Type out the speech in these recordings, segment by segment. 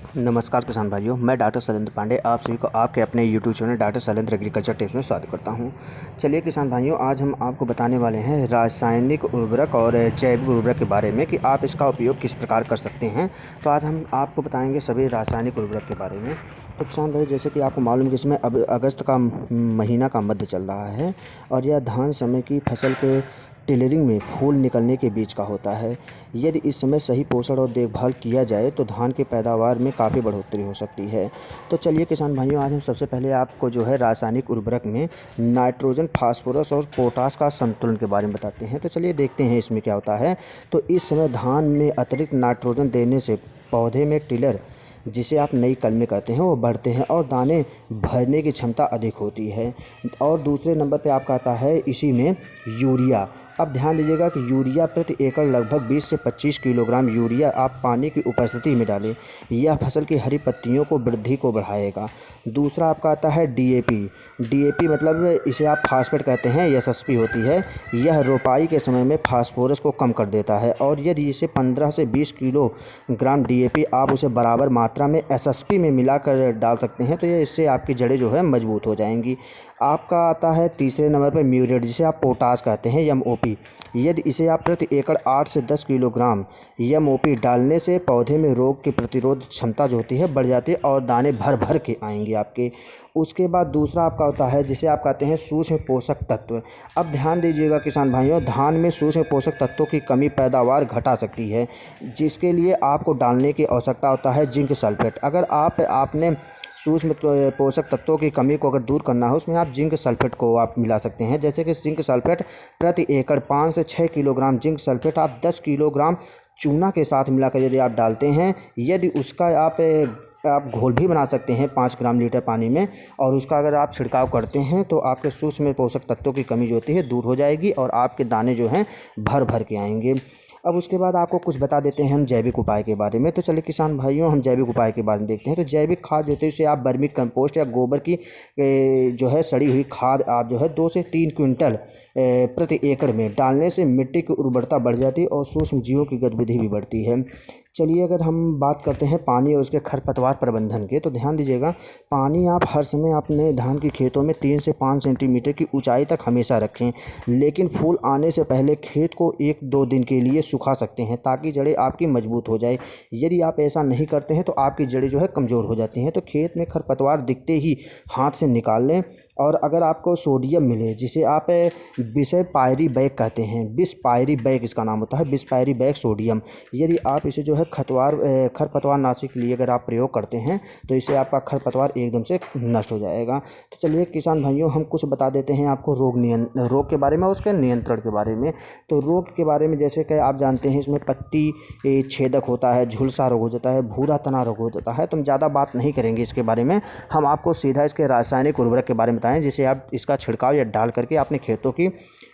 नमस्कार किसान भाइयों, मैं डॉक्टर शैलेंद्र पांडे आप सभी को आपके अपने YouTube channel doctor Shailendra agriculture tips में स्वागत करता हूं। चलिए किसान भाइयों, आज हम आपको बताने वाले हैं रासायनिक उर्वरक और जैविक उर्वरक के बारे में कि आप इसका उपयोग किस प्रकार कर सकते हैं। तो आज हम आपको बताएंगे सभी रासायनिक उर्वरक के बारे में। तो किसान भाई, जैसे कि आपको मालूम है कि इसमें अब अगस्त का महीना का मध्य चल रहा है और यह धान समय की फसल के टिलरिंग में फूल निकलने के बीच का होता है। यदि इस समय सही पोषण और देखभाल किया जाए तो धान की पैदावार में काफ़ी बढ़ोतरी हो सकती है। तो चलिए किसान भाइयों, आज हम सबसे पहले आपको जो है रासायनिक उर्वरक में नाइट्रोजन, फास्फोरस और पोटाश का संतुलन के बारे में बताते हैं। तो चलिए देखते हैं इसमें क्या होता है। तो इस समय धान में अतिरिक्त नाइट्रोजन देने से पौधे में टिलर, जिसे आप नई कलमें करते हैं, वो बढ़ते हैं और दाने भरने की क्षमता अधिक होती है। और दूसरे नंबर पे आपका आता है इसी में यूरिया। अब ध्यान दीजिएगा कि यूरिया प्रति एकड़ लगभग 20 से 25 किलोग्राम यूरिया आप पानी की उपस्थिति में डालें। यह फसल की हरी पत्तियों को वृद्धि को बढ़ाएगा। दूसरा आपका आता है डीएपी। डीएपी मतलब इसे आप फास्फेट कहते हैं, एसएसपी होती है। यह रोपाई के समय में फास्फोरस को कम कर देता है और यदि इसे 15 से 20 किलोग्राम डीएपी आप उसे बराबर मात्रा में एसएसपी में मिलाकर डाल सकते हैं तो ये इससे आपकी जड़ें जो है मजबूत हो जाएंगी। आपका आता है तीसरे नंबर पर म्यूरेट, जिसे आप पोटाश कहते हैं, एमओपी। यदि इसे आप प्रति एकड़ 8 से 10 किलोग्राम एमओपी डालने से पौधे में रोग की प्रतिरोध क्षमता जो होती है बढ़ जाती है और दाने भर भर के आएंगे आपके। उसके बाद दूसरा आपका होता है जिसे आप कहते हैं सूक्ष्म पोषक तत्व। अब ध्यान दीजिएगा किसान भाइयों, धान में सूक्ष्म पोषक तत्वों की कमी पैदावार घटा सकती है, जिसके लिए आपको डालने की आवश्यकता होता है जिंक सल्फेट। अगर आपने सूक्ष्म पोषक तत्वों की कमी को अगर दूर करना हो, उसमें आप जिंक सल्फेट को आप मिला सकते हैं। जैसे कि जिंक सल्फेट प्रति एकड़ 5 से 6 किलोग्राम जिंक सल्फेट आप 10 किलोग्राम चूना के साथ मिलाकर यदि आप डालते हैं, यदि उसका आप घोल भी बना सकते हैं 5 ग्राम लीटर पानी में, और उसका अगर आप छिड़काव करते हैं तो आपके सूक्ष्म पोषक तत्वों की कमी जो होती है दूर हो जाएगी और आपके दाने जो हैं भर भर के आएंगे। अब उसके बाद आपको कुछ बता देते हैं हम जैविक उपाय के बारे में। तो चलिए किसान भाइयों, हम जैविक उपाय के बारे में देखते हैं। तो जैविक खाद जो होती है, इसे आप वर्मी कंपोस्ट या गोबर की जो है सड़ी हुई खाद आप जो है 2 से 3 क्विंटल प्रति एकड़ में डालने से मिट्टी की उर्वरता बढ़ जाती है और सूक्ष्म जीवों की गतिविधि भी बढ़ती है। चलिए अगर हम बात करते हैं पानी और उसके खरपतवार प्रबंधन के, तो ध्यान दीजिएगा, पानी आप हर समय अपने धान के खेतों में 3 से 5 सेंटीमीटर की ऊंचाई तक हमेशा रखें, लेकिन फूल आने से पहले खेत को 1-2 दिन के लिए सुखा सकते हैं ताकि जड़ें आपकी मजबूत हो जाए। यदि आप ऐसा नहीं करते हैं तो आपकी जड़ें जो है कमज़ोर हो जाती हैं। तो खेत में खरपतवार दिखते ही हाथ से निकाल लें। और अगर आपको सोडियम मिले, जिसे आप बिसपायरी बैग कहते हैं, बिसपायरी बैग इसका नाम होता है, बिसपायरी बैग सोडियम, यदि आप इसे जो है खरपतवार नाशी के लिए अगर आप प्रयोग करते हैं तो इससे आपका खरपतवार एकदम से नष्ट हो जाएगा। तो चलिए किसान भाइयों, हम कुछ बता देते हैं आपको रोग के बारे में और उसके नियंत्रण के बारे में। तो रोग के बारे में जैसे कि आप जानते हैं, इसमें पत्ती छेदक होता है, झुलसा रोग हो जाता है, भूरा तना रोग हो जाता है। तो हम ज़्यादा बात नहीं करेंगे इसके बारे में, हम आपको सीधा इसके रासायनिक उर्वरक के बारे में बताएं जिसे आप इसका छिड़काव या डाल करके अपने खेतों की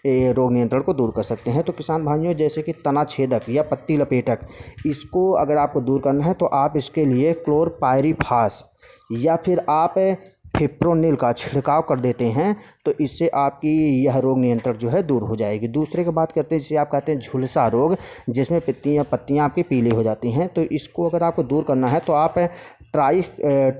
रोग नियंत्रण को दूर कर सकते हैं। तो किसान भाइयों, जैसे कि तना छेदक या पत्ती लपेटक, इसको अगर आपको दूर करना है तो आप इसके लिए क्लोरपायरीफास या फिर आप फिप्रोनिल का छिड़काव कर देते हैं तो इससे आपकी यह रोग नियंत्रण जो है दूर हो जाएगी। दूसरे की बात करते हैं जिसे आप कहते हैं झुलसा रोग, जिसमें पत्तियां आपकी पीली हो जाती हैं। तो इसको अगर आपको दूर करना है तो आप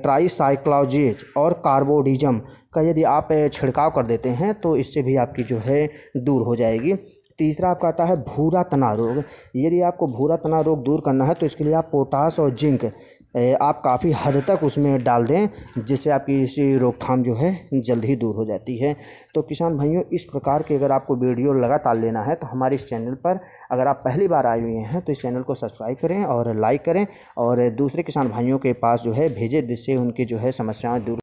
ट्राईसाइक्लोजेज और कार्बोडिजम का यदि आप छिड़काव कर देते हैं तो इससे भी आपकी जो है दूर हो जाएगी। तीसरा आपका आता है भूरा तना रोग। यदि आपको भूरा तना रोग दूर करना है तो इसके लिए आप पोटाश और जिंक आप काफ़ी हद तक उसमें डाल दें, जिससे आपकी इसी रोकथाम जो है जल्द ही दूर हो जाती है। तो किसान भाइयों, इस प्रकार के अगर आपको वीडियो लगातार लेना है तो हमारे इस चैनल पर अगर आप पहली बार आए हुए हैं तो इस चैनल को सब्सक्राइब करें और लाइक करें और दूसरे किसान भाइयों के पास जो है भेजें, जिससे उनकी जो है समस्याएं दूर